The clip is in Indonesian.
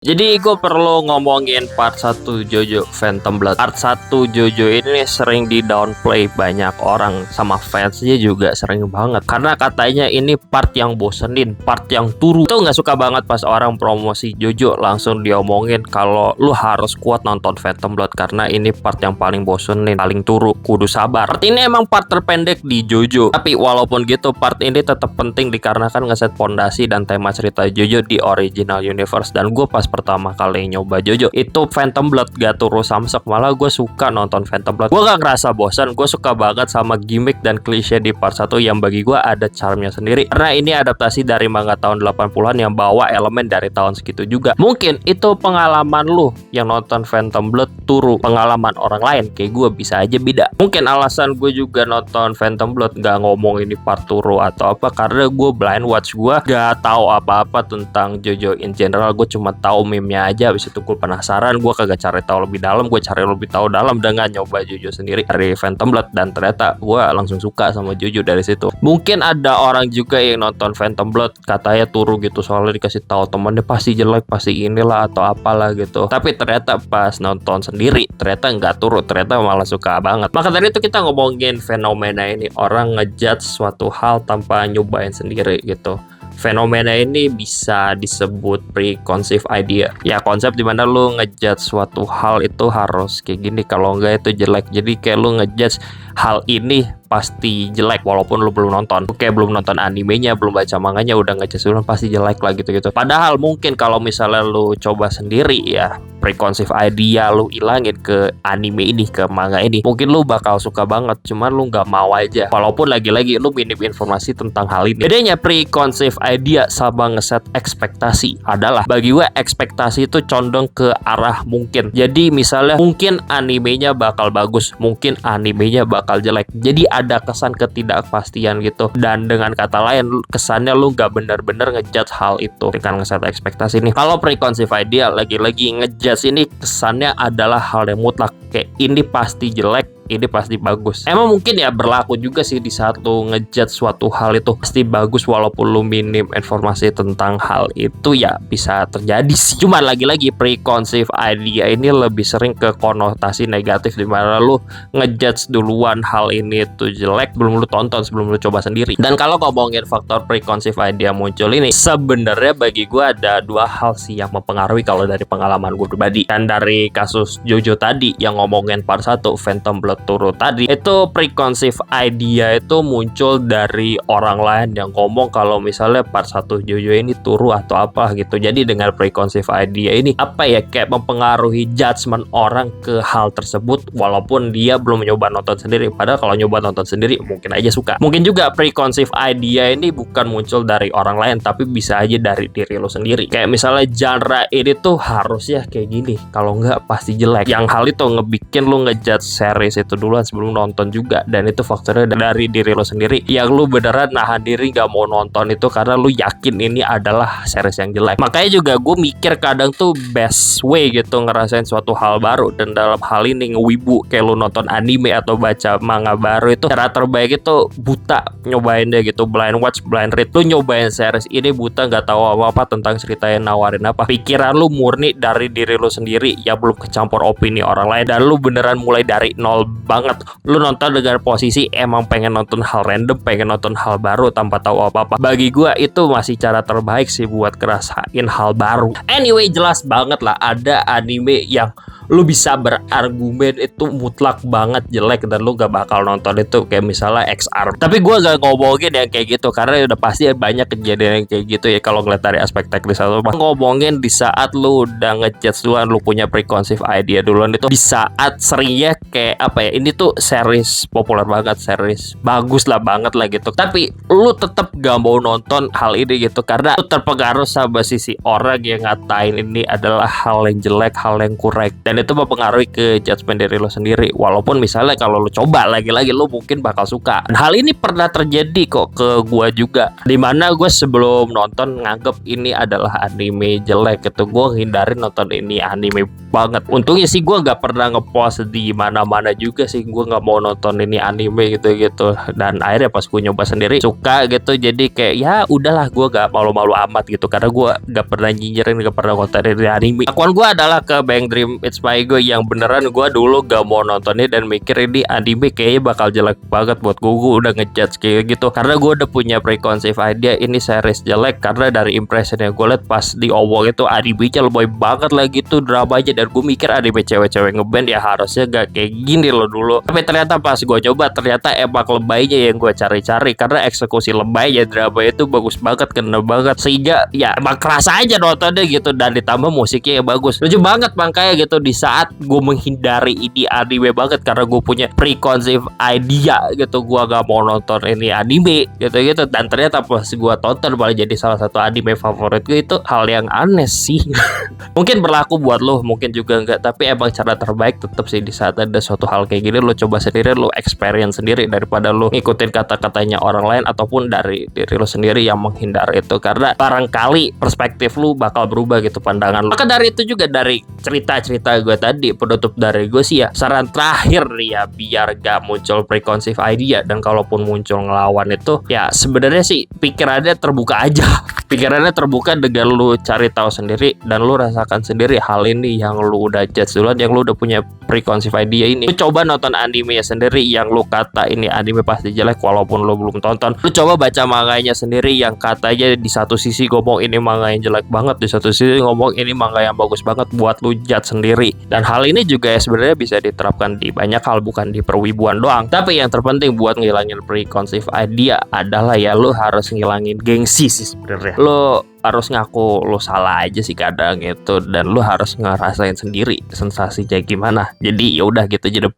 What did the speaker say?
Jadi gue perlu ngomongin part 1 JoJo Phantom Blood. Part 1 JoJo ini sering di downplay banyak orang, sama fansnya juga sering banget. Karena katanya ini part yang bosenin, part yang turu. Tuh nggak suka banget pas orang promosi JoJo langsung diomongin kalau lu harus kuat nonton Phantom Blood karena ini part yang paling bosenin, paling turu, kudu sabar. Part ini emang part terpendek di JoJo. Tapi walaupun gitu, part ini tetap penting dikarenakan ngeset pondasi dan tema cerita JoJo di original universe. Dan gue pas pertama kali nyoba JoJo itu Phantom Blood gak turun samsek, malah gue suka nonton Phantom Blood. Gue gak ngerasa bosan, gue suka banget sama gimmick dan klise di part 1 yang bagi gue ada charmnya sendiri. Karena ini adaptasi dari manga tahun 80-an yang bawa elemen dari tahun segitu juga. Mungkin itu pengalaman lu yang nonton Phantom Blood turu, pengalaman orang lain kayak gue bisa aja beda. Mungkin alasan gue juga nonton Phantom Blood gak ngomong ini part turu atau apa karena gue blind watch, gue gak tahu apa-apa tentang JoJo in general. Gue cuma tahu meme-nya aja, habis itu gue penasaran, gue kagak cari tahu lebih dalam. Gue cari lebih tahu dalam dengan nyoba JoJo sendiri dari Phantom Blood, dan ternyata gue langsung suka sama JoJo dari situ. Mungkin ada orang juga yang nonton Phantom Blood katanya turu gitu, soalnya dikasih tahu temennya pasti jelek, pasti inilah atau apalah gitu. Tapi ternyata pas nonton sendiri ternyata nggak turu, ternyata malah suka banget. Maka dari itu kita ngomongin fenomena ini, orang ngejudge suatu hal tanpa nyobain sendiri gitu. Fenomena ini bisa disebut preconceived idea. Ya, konsep dimana lu ngejudge suatu hal itu harus kayak gini, kalau enggak itu jelek. Jadi kayak lu ngejudge hal ini pasti jelek walaupun lu belum nonton. Kayak belum nonton animenya, belum baca manganya udah ngejudge duluan pasti jelek lah gitu-gitu. Padahal mungkin kalau misalnya lu coba sendiri ya, preconceived idea lu ilangin ke anime ini, ke manga ini, mungkin lu bakal suka banget. Cuman lu nggak mau aja, walaupun lagi-lagi lu minim informasi tentang hal ini. Bedanya preconceived idea sama ngeset ekspektasi adalah, bagi gue ekspektasi itu condong ke arah mungkin. Jadi misalnya mungkin animenya bakal bagus, mungkin animenya bakal jelek. Jadi ada kesan ketidakpastian gitu. Dan dengan kata lain, kesannya lu nggak bener-bener ngejudge hal itu dengan ngeset ekspektasi nih. Kalau preconceived idea lagi-lagi ngejudge ini kesannya adalah hal yang mutlak, kayak ini pasti jelek, ini pasti bagus. Emang mungkin ya berlaku juga sih di saat lu ngejudge suatu hal itu pasti bagus walaupun lu minim informasi tentang hal itu, ya bisa terjadi sih. Cuman lagi-lagi preconceived idea ini lebih sering ke konotasi negatif, dimana lu ngejudge duluan hal ini itu jelek belum lu tonton, sebelum lu coba sendiri. Dan kalau ngomongin faktor preconceived idea muncul ini, sebenarnya bagi gue ada dua hal sih yang mempengaruhi kalau dari pengalaman gue pribadi. Dan dari kasus JoJo tadi yang ngomongin part 1 Phantom Blood turu tadi, itu preconceived idea itu muncul dari orang lain yang ngomong kalau misalnya part 1 JoJo ini turu atau apa gitu. Jadi dengan preconceived idea ini apa ya, kayak mempengaruhi judgement orang ke hal tersebut walaupun dia belum nyoba nonton sendiri. Padahal kalau nyoba nonton sendiri mungkin aja suka. Mungkin juga preconceived idea ini bukan muncul dari orang lain, tapi bisa aja dari diri lo sendiri. Kayak misalnya genre ini tuh harusnya kayak gini, kalau enggak pasti jelek. Yang hal itu ngebikin lo ngejudge series itu duluan sebelum nonton juga. Dan itu faktornya dari diri lo sendiri, yang lu beneran nahan diri gak mau nonton itu karena lu yakin ini adalah series yang jelek. Makanya juga gue mikir kadang tuh best way gitu ngerasain suatu hal baru, dan dalam hal ini ngewibu kayak lu nonton anime atau baca manga baru, itu cara terbaik itu buta nyobain deh gitu, blind watch, blind read. Lu nyobain series ini buta, gak tahu apa-apa tentang ceritanya, nawarin apa, pikiran lu murni dari diri lu sendiri yang belum kecampur opini orang lain, dan lu beneran mulai dari nol banget. Lu nonton dengan posisi emang pengen nonton hal random, pengen nonton hal baru tanpa tahu apa-apa. Bagi gue itu masih cara terbaik sih buat ngerasain hal baru. Anyway, jelas banget lah ada anime yang lu bisa berargumen itu mutlak banget jelek dan lu gak bakal nonton itu, kayak misalnya XR. Tapi gue gak ngomongin yang kayak gitu karena udah pasti banyak kejadian yang kayak gitu ya kalau ngeliat dari aspek teknis. Atau ngomongin di saat lu udah ngejudge duluan, lu punya preconceived idea duluan, itu di saat seringnya kayak apa ya, ini tuh series populer banget, series bagus lah banget lah gitu, tapi lu tetap gak mau nonton hal ini gitu karena lu terpengaruh sama sisi orang yang ngatain ini adalah hal yang jelek, hal yang kurang. Dan dan itu mempengaruhi ke judgement diri lo sendiri. Walaupun misalnya kalau lo coba lagi-lagi lo mungkin bakal suka. Dan hal ini pernah terjadi kok ke gua juga, dimana gue sebelum nonton nganggep ini adalah anime jelek gitu, gue hindarin nonton ini anime banget. Untungnya sih gue gak pernah ngepost di mana-mana juga sih, gue gak mau nonton ini anime gitu. Dan akhirnya pas gue nyoba sendiri suka gitu, jadi kayak ya udahlah, gue gak malu-malu amat gitu, karena gue gak pernah nyinyirin, gak pernah kontenin di anime. Akuan gue adalah ke Bang Dream It's My Go yang beneran gue dulu gak mau nontonnya dan mikir ini anime kayaknya bakal jelek banget buat gue udah ngejudge kayak gitu, karena gue udah punya preconceived idea ini series jelek karena dari impression yang gue liat pas di Owol itu anime-nya lebay banget lah gitu dramanya, dan gue mikir anime cewek-cewek ngeband ya harusnya gak kayak gini loh dulu. Tapi ternyata pas gue coba, ternyata emang lebaynya yang gue cari-cari, karena eksekusi lebaynya drama itu bagus banget, kena banget, sehingga ya emang kerasa aja nontonnya gitu. Dan ditambah musiknya yang bagus, lucu banget. Makanya gitu di saat gue menghindari ini anime banget karena gue punya preconceived idea gitu, gue gak mau nonton ini anime gitu, dan ternyata pas gue tonton malah jadi salah satu anime favorit gue. Itu hal yang aneh sih. Mungkin berlaku buat lo, mungkin juga enggak, tapi emang cara terbaik tetap sih di saat ada suatu hal kayak gini lo coba sendiri, lo experience sendiri, daripada lo ngikutin kata-katanya orang lain ataupun dari diri lo sendiri yang menghindar itu, karena barangkali perspektif lo bakal berubah gitu, pandangan lo. Maka dari itu juga, dari cerita-cerita gue tadi, penutup dari gue sih ya, saran terakhir ya, biar gak muncul preconceived idea, dan kalaupun muncul ngelawan itu ya sebenarnya sih pikirannya terbuka aja. Pikirannya terbuka dengan lu cari tahu sendiri dan lu rasakan sendiri hal ini yang lu udah judge duluan, yang lu udah punya preconceived idea ini. Lu coba nonton anime sendiri yang lu kata ini anime pasti jelek walaupun lu belum tonton. Lu coba baca manganya sendiri yang katanya di satu sisi ngomong ini manga yang jelek banget, di satu sisi ngomong ini manga yang bagus banget, buat lu judge sendiri. Dan hal ini juga ya sebenarnya bisa diterapkan di banyak hal, bukan di perwibuan doang. Tapi yang terpenting buat ngilangin preconceived idea adalah ya lu harus ngilangin gengsi sih sebenarnya. Lo harus ngaku lo salah aja sih kadang gitu, dan lo harus ngerasain sendiri sensasinya gimana. Jadi ya udah gitu aja.